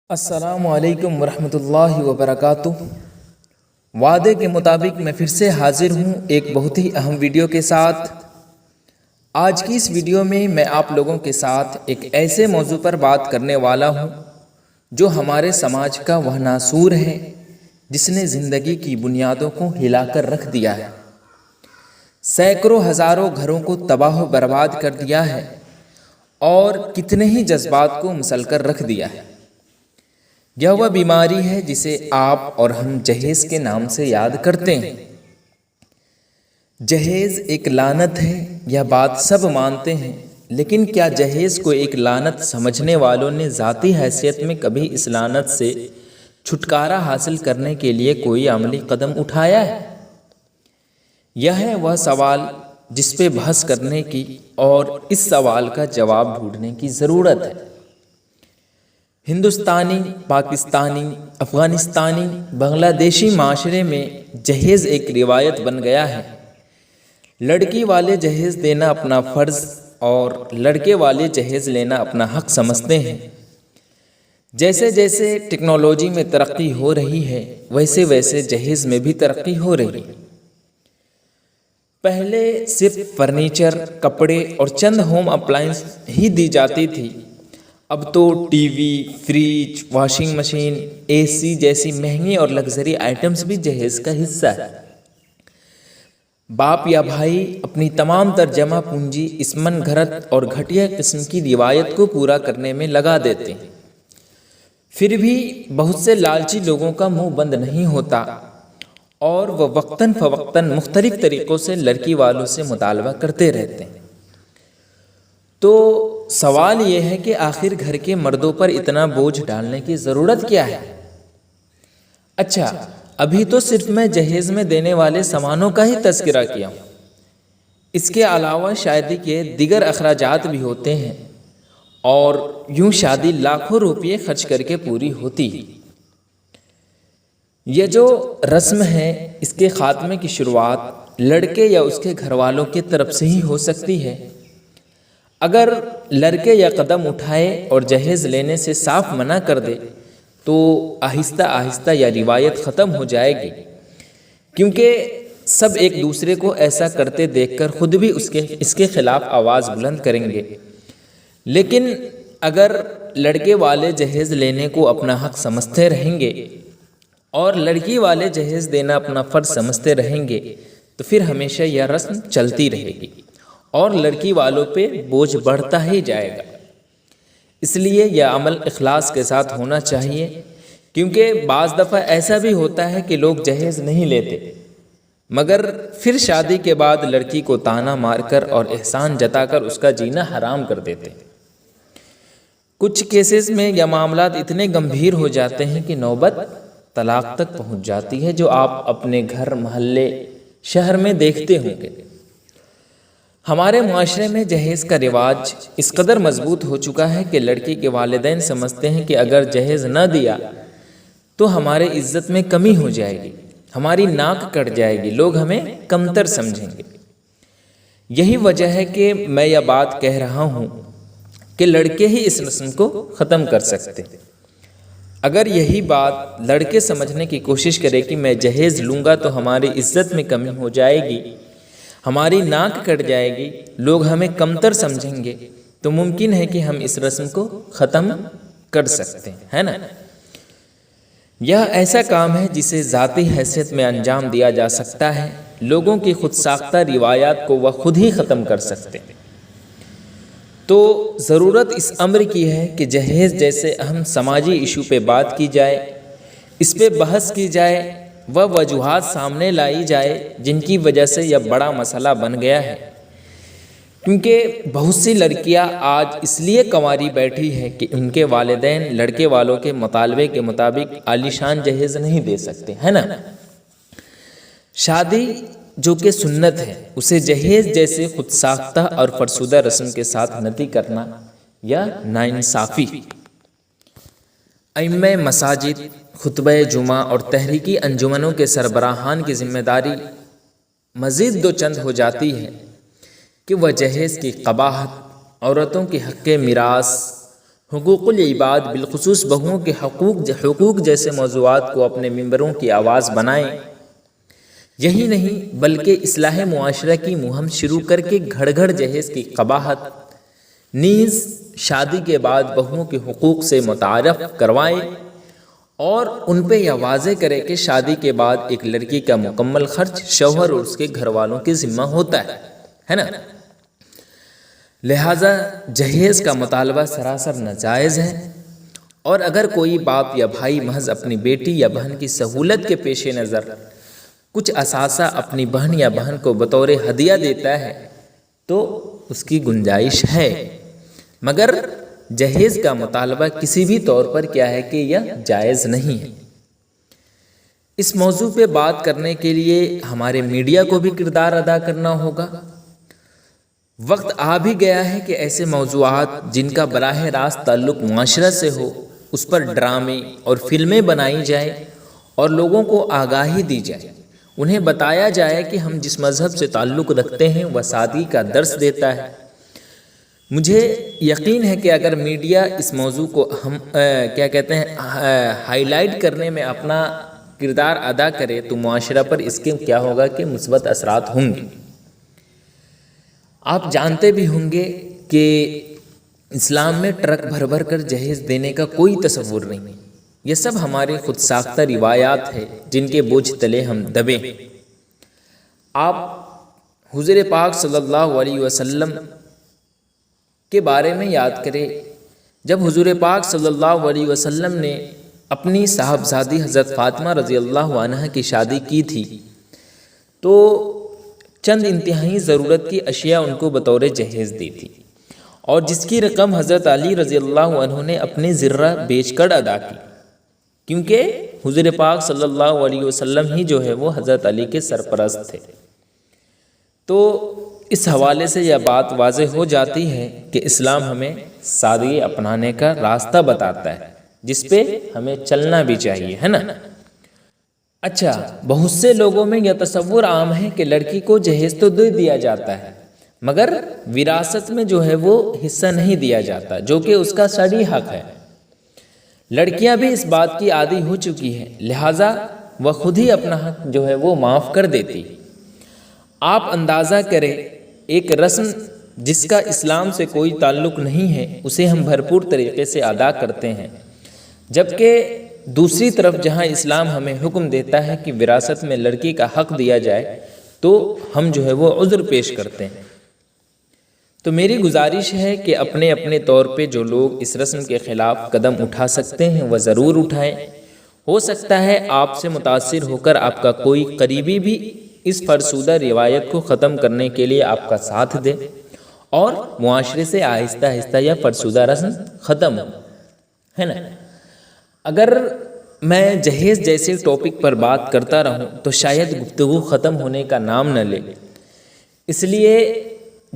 السلام علیکم ورحمۃ اللہ وبرکاتہ۔ وعدے کے مطابق میں پھر سے حاضر ہوں ایک بہت ہی اہم ویڈیو کے ساتھ۔ آج کی اس ویڈیو میں آپ لوگوں کے ساتھ ایک ایسے موضوع پر بات کرنے والا ہوں جو ہمارے سماج کا وہ ناسور ہے جس نے زندگی کی بنیادوں کو ہلا کر رکھ دیا ہے، سینکڑوں ہزاروں گھروں کو تباہ و برباد کر دیا ہے اور کتنے ہی جذبات کو مسل کر رکھ دیا ہے۔ یہ وہ بیماری ہے جسے آپ اور ہم جہیز کے نام سے یاد کرتے ہیں۔ جہیز ایک لعنت ہے، یہ بات سب مانتے ہیں، لیکن کیا جہیز کو ایک لعنت سمجھنے والوں نے ذاتی حیثیت میں کبھی اس لعنت سے چھٹکارا حاصل کرنے کے لیے کوئی عملی قدم اٹھایا ہے؟ یہ ہے وہ سوال جس پہ بحث کرنے کی اور اس سوال کا جواب ڈھونڈنے کی ضرورت ہے۔ ہندوستانی، پاکستانی، افغانستانی، بنگلہ دیشی معاشرے میں جہیز ایک روایت بن گیا ہے۔ لڑکی والے جہیز دینا اپنا فرض اور لڑکے والے جہیز لینا اپنا حق سمجھتے ہیں۔ جیسے جیسے ٹیکنالوجی میں ترقی ہو رہی ہے ویسے ویسے جہیز میں بھی ترقی ہو رہی ہے۔ پہلے صرف فرنیچر، کپڑے اور چند ہوم اپلائنس ہی دی جاتی تھی، اب تو TV, fridge, washing machine, AC جیسی مہنگی اور لگژری آئٹمز بھی جہیز کا حصہ ہے۔ باپ یا بھائی اپنی تمام تر جمع پونجی اس من گھڑت اور گھٹیا قسم کی روایت کو پورا کرنے میں لگا دیتے ہیں۔ پھر بھی بہت سے لالچی لوگوں کا منہ بند نہیں ہوتا اور وہ وقتاً فوقتاً مختلف طریقوں سے لڑکی والوں سے مطالبہ کرتے رہتے ہیں۔ تو سوال یہ ہے کہ آخر گھر کے مردوں پر اتنا بوجھ ڈالنے کی ضرورت کیا ہے؟ اچھا، ابھی تو صرف میں جہیز میں دینے والے سامانوں کا ہی تذکرہ کیا ہوں، اس کے علاوہ شادی کے دیگر اخراجات بھی ہوتے ہیں اور یوں شادی لاکھوں روپے خرچ کر کے پوری ہوتی ہے۔ یہ جو رسم ہے اس کے خاتمے کی شروعات لڑکے یا اس کے گھر والوں کی طرف سے ہی ہو سکتی ہے۔ اگر لڑکے یا قدم اٹھائے اور جہیز لینے سے صاف منع کر دے تو آہستہ آہستہ یہ روایت ختم ہو جائے گی، کیونکہ سب ایک دوسرے کو ایسا کرتے دیکھ کر خود بھی اس کے خلاف آواز بلند کریں گے۔ لیکن اگر لڑکے والے جہیز لینے کو اپنا حق سمجھتے رہیں گے اور لڑکی والے جہیز دینا اپنا فرض سمجھتے رہیں گے تو پھر ہمیشہ یہ رسم چلتی رہے گی اور لڑکی والوں پہ بوجھ بڑھتا ہی جائے گا۔ اس لیے یہ عمل اخلاص کے ساتھ ہونا چاہیے، کیونکہ بعض دفعہ ایسا بھی ہوتا ہے کہ لوگ جہیز نہیں لیتے مگر پھر شادی کے بعد لڑکی کو تانا مار کر اور احسان جتا کر اس کا جینا حرام کر دیتے۔ کچھ کیسز میں یہ معاملات اتنے گمبھیر ہو جاتے ہیں کہ نوبت طلاق تک پہنچ جاتی ہے، جو آپ اپنے گھر، محلے، شہر میں دیکھتے ہوں گے۔ ہمارے معاشرے میں جہیز کا رواج اس قدر مضبوط ہو چکا ہے کہ لڑکی کے والدین سمجھتے ہیں کہ اگر جہیز نہ دیا تو ہمارے عزت میں کمی ہو جائے گی، ہماری ناک کٹ جائے گی، لوگ ہمیں کمتر سمجھیں گے۔ یہی وجہ ہے کہ میں یہ بات کہہ رہا ہوں کہ لڑکے ہی اس رسم کو ختم کر سکتے۔ اگر یہی بات لڑکے سمجھنے کی کوشش کرے کہ میں جہیز لوں گا تو ہماری عزت میں کمی ہو جائے گی، ہماری ناک کٹ جائے گی، لوگ ہمیں کمتر سمجھیں گے، تو ممکن ہے کہ ہم اس رسم کو ختم کر سکتے ہیں، ہے نا؟ یہ ایسا کام ہے جسے ذاتی حیثیت میں انجام دیا جا سکتا ہے، لوگوں کی خود ساختہ روایات کو وہ خود ہی ختم کر سکتے ہیں۔ تو ضرورت اس امر کی ہے کہ جہیز جیسے اہم سماجی ایشو پہ بات کی جائے، اس پہ بحث کی جائے، وہ وجوہات سامنے لائی جائے جن کی وجہ سے یہ بڑا مسئلہ بن گیا ہے۔ کیونکہ بہت سی لڑکیاں آج اس لیے کنواری بیٹھی ہے کہ ان کے والدین لڑکے والوں کے مطالبے کے مطابق عالیشان جہیز نہیں دے سکتے، ہے نا؟ شادی جو کہ سنت ہے اسے جہیز جیسے خود ساختہ اور فرسودہ رسم کے ساتھ نتی کرنا یا ناانصافی۔ ائمہ مساجد، خطبہ جمعہ اور تحریکی انجمنوں کے سربراہان کی ذمہ داری مزید دو چند ہو جاتی ہے کہ وہ جہیز کی قباحت، عورتوں کے حق میراث، حقوق العباد بالخصوص بہوؤں کے حقوق جیسے موضوعات کو اپنے ممبروں کی آواز بنائیں۔ یہی نہیں بلکہ اصلاح معاشرہ کی مہم شروع کر کے گھر گھر جہیز کی قباحت نیز شادی کے بعد بہوؤں کے حقوق سے متعارف کروائے اور ان پہ یہ واضح کرے کہ شادی کے بعد ایک لڑکی کا مکمل خرچ شوہر اور اس کے گھر والوں کے ذمہ ہوتا ہے نا۔ لہٰذا جہیز کا مطالبہ سراسر ناجائز ہے، اور اگر کوئی باپ یا بھائی محض اپنی بیٹی یا بہن کی سہولت کے پیش نظر کچھ اثاثہ اپنی بہن یا بہن کو بطور ہدیہ دیتا ہے تو اس کی گنجائش ہے، مگر جہیز کا مطالبہ کسی بھی طور پر کیا ہے کہ یہ جائز نہیں ہے۔ اس موضوع پہ بات کرنے کے لیے ہمارے میڈیا کو بھی کردار ادا کرنا ہوگا۔ وقت آ بھی گیا ہے کہ ایسے موضوعات جن کا براہ راست تعلق معاشرہ سے ہو اس پر ڈرامے اور فلمیں بنائی جائیں اور لوگوں کو آگاہی دی جائے، انہیں بتایا جائے کہ ہم جس مذہب سے تعلق رکھتے ہیں وہ سادگی کا درس دیتا ہے۔ مجھے یقین ہے کہ اگر میڈیا اس موضوع کو ہم ہائی لائٹ کرنے میں اپنا کردار ادا کرے تو معاشرہ پر اس کے کیا ہوگا کہ مثبت اثرات ہوں گے۔ آپ جانتے بھی ہوں گے کہ اسلام میں ٹرک بھر بھر کر جہیز دینے کا کوئی تصور نہیں، یہ سب ہماری خود ساختہ روایات ہیں جن کے بوجھ تلے ہم دبے ہیں۔ آپ حضور پاک صلی اللہ علیہ وسلم کے بارے میں یاد کریں، جب حضور پاک صلی اللہ علیہ وسلم نے اپنی صاحبزادی حضرت فاطمہ رضی اللہ عنہا کی شادی کی تھی تو چند انتہائی ضرورت کی اشیاء ان کو بطور جہیز دی تھی، اور جس کی رقم حضرت علی رضی اللہ عنہ نے اپنے ذرہ بیچ کر ادا کی، کیونکہ حضور پاک صلی اللہ علیہ وسلم ہی جو ہے وہ حضرت علی کے سرپرست تھے۔ تو اس حوالے سے یہ بات واضح ہو جاتی ہے کہ اسلام ہمیں سادگی اپنانے کا راستہ بتاتا ہے جس پہ ہمیں چلنا بھی چاہیے، ہے نا۔ اچھا، بہت سے لوگوں میں یہ تصور عام ہے کہ لڑکی کو جہیز تو دے دیا جاتا ہے مگر وراثت میں جو ہے وہ حصہ نہیں دیا جاتا، جو کہ اس کا شرعی حق ہے۔ لڑکیاں بھی اس بات کی عادی ہو چکی ہیں، لہٰذا وہ خود ہی اپنا حق جو ہے وہ معاف کر دیتی۔ آپ اندازہ کریں، ایک رسم جس کا اسلام سے کوئی تعلق نہیں ہے اسے ہم بھرپور طریقے سے ادا کرتے ہیں، جبکہ دوسری طرف جہاں اسلام ہمیں حکم دیتا ہے کہ وراثت میں لڑکی کا حق دیا جائے تو ہم جو ہے وہ عذر پیش کرتے ہیں۔ تو میری گزارش ہے کہ اپنے اپنے طور پہ جو لوگ اس رسم کے خلاف قدم اٹھا سکتے ہیں وہ ضرور اٹھائیں۔ ہو سکتا ہے آپ سے متاثر ہو کر آپ کا کوئی قریبی بھی اس فرسودہ روایت کو ختم کرنے کے لیے آپ کا ساتھ دے اور معاشرے سے آہستہ آہستہ یہ فرسودہ رسم ختم ہو، ہے نا۔ اگر میں جہیز جیسے ٹاپک پر بات کرتا رہوں تو شاید گفتگو ختم ہونے کا نام نہ لے، اس لیے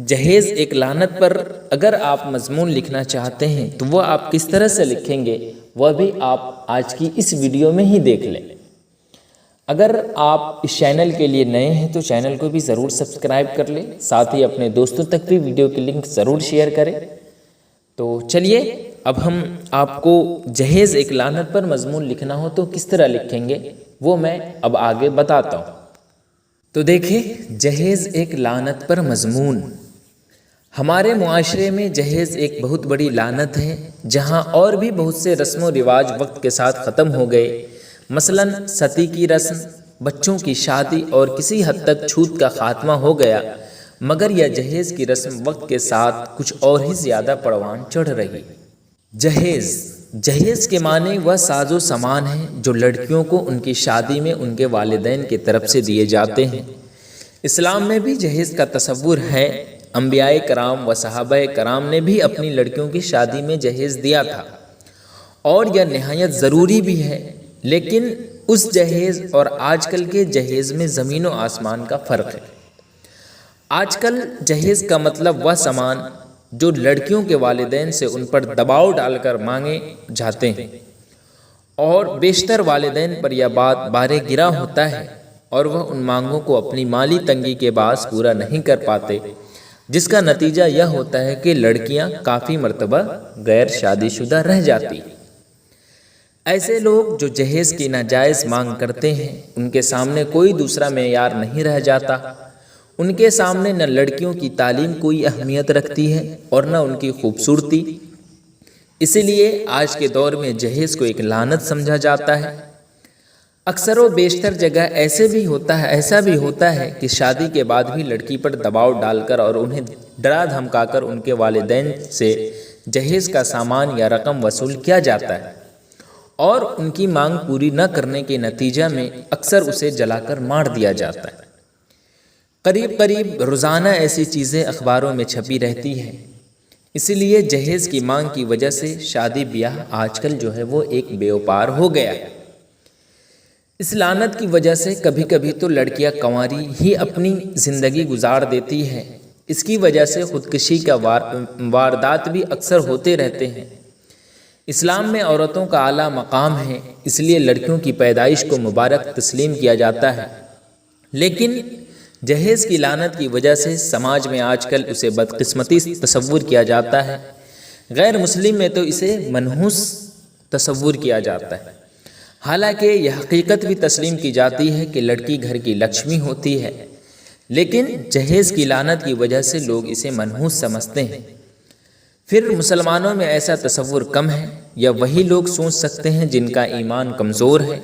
جہیز ایک لعنت پر اگر آپ مضمون لکھنا چاہتے ہیں تو وہ آپ کس طرح سے لکھیں گے وہ بھی آپ آج کی اس ویڈیو میں ہی دیکھ لیں۔ اگر آپ اس چینل کے لیے نئے ہیں تو چینل کو بھی ضرور سبسکرائب کر لیں، ساتھ ہی اپنے دوستوں تک بھی ویڈیو کی لنک ضرور شیئر کریں۔ تو چلیے اب ہم آپ کو جہیز ایک لعنت پر مضمون لکھنا ہو تو کس طرح لکھیں گے وہ میں اب آگے بتاتا ہوں۔ تو دیکھیں، جہیز ایک لعنت پر مضمون۔ ہمارے معاشرے میں جہیز ایک بہت بڑی لعنت ہے، جہاں اور بھی بہت سے رسم و رواج وقت کے ساتھ ختم ہو گئے، مثلاً ستی کی رسم، بچوں کی شادی اور کسی حد تک چھوت کا خاتمہ ہو گیا، مگر یہ جہیز کی رسم وقت کے ساتھ کچھ اور ہی زیادہ پروان چڑھ رہی۔ جہیز کے معنی وہ ساز و سامان ہیں جو لڑکیوں کو ان کی شادی میں ان کے والدین کی طرف سے دیے جاتے ہیں۔ اسلام میں بھی جہیز کا تصور ہے، انبیاء کرام و صحابہ کرام نے بھی اپنی لڑکیوں کی شادی میں جہیز دیا تھا، اور یہ نہایت ضروری بھی ہے، لیکن اس جہیز اور آج کل کے جہیز میں زمین و آسمان کا فرق ہے۔ آج کل جہیز کا مطلب وہ سامان جو لڑکیوں کے والدین سے ان پر دباؤ ڈال کر مانگے جاتے ہیں، اور بیشتر والدین پر یہ بات بارے گرا ہوتا ہے اور وہ ان مانگوں کو اپنی مالی تنگی کے باعث پورا نہیں کر پاتے۔ جس کا نتیجہ یہ ہوتا ہے کہ لڑکیاں کافی مرتبہ غیر شادی شدہ رہ جاتی۔ ایسے لوگ جو جہیز کی ناجائز مانگ کرتے ہیں ان کے سامنے کوئی دوسرا معیار نہیں رہ جاتا۔ ان کے سامنے نہ لڑکیوں کی تعلیم کوئی اہمیت رکھتی ہے اور نہ ان کی خوبصورتی۔ اسی لیے آج کے دور میں جہیز کو ایک لعنت سمجھا جاتا ہے۔ اکثر و بیشتر جگہ ایسا بھی ہوتا ہے کہ شادی کے بعد بھی لڑکی پر دباؤ ڈال کر اور انہیں ڈرا دھمکا کر ان کے والدین سے جہیز کا سامان یا رقم وصول کیا جاتا ہے، اور ان کی مانگ پوری نہ کرنے کے نتیجہ میں اکثر اسے جلا کر مار دیا جاتا ہے۔ قریب روزانہ ایسی چیزیں اخباروں میں چھپی رہتی ہیں۔ اسی لیے جہیز کی مانگ کی وجہ سے شادی بیاہ آج کل جو ہے وہ ایک بیوپار ہو گیا ہے۔ اس لعنت کی وجہ سے کبھی کبھی تو لڑکیاں کنواری ہی اپنی زندگی گزار دیتی ہیں۔ اس کی وجہ سے خودکشی کا واردات بھی اکثر ہوتے رہتے ہیں۔ اسلام میں عورتوں کا اعلیٰ مقام ہے، اس لیے لڑکیوں کی پیدائش کو مبارک تسلیم کیا جاتا ہے، لیکن جہیز کی لعنت کی وجہ سے سماج میں آج کل اسے بدقسمتی تصور کیا جاتا ہے۔ غیر مسلم میں تو اسے منحوس تصور کیا جاتا ہے، حالانکہ یہ حقیقت بھی تسلیم کی جاتی ہے کہ لڑکی گھر کی لکشمی ہوتی ہے، لیکن جہیز کی لعنت کی وجہ سے لوگ اسے منحوس سمجھتے ہیں۔ پھر مسلمانوں میں ایسا تصور کم ہے یا وہی لوگ سوچ سکتے ہیں جن کا ایمان کمزور ہے؟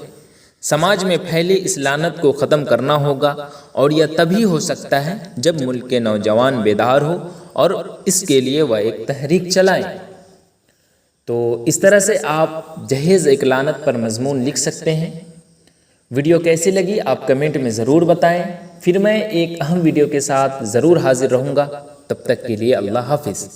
سماج میں پھیلی اس لعنت کو ختم کرنا ہوگا، اور یہ تبھی ہو سکتا ہے جب ملک کے نوجوان بیدار ہو اور اس کے لیے وہ ایک تحریک چلائیں۔ تو اس طرح سے آپ جہیز ایک لعنت پر مضمون لکھ سکتے ہیں۔ ویڈیو کیسی لگی آپ کمنٹ میں ضرور بتائیں، پھر میں ایک اہم ویڈیو کے ساتھ ضرور حاضر رہوں گا۔ تب تک کے لیے اللہ حافظ۔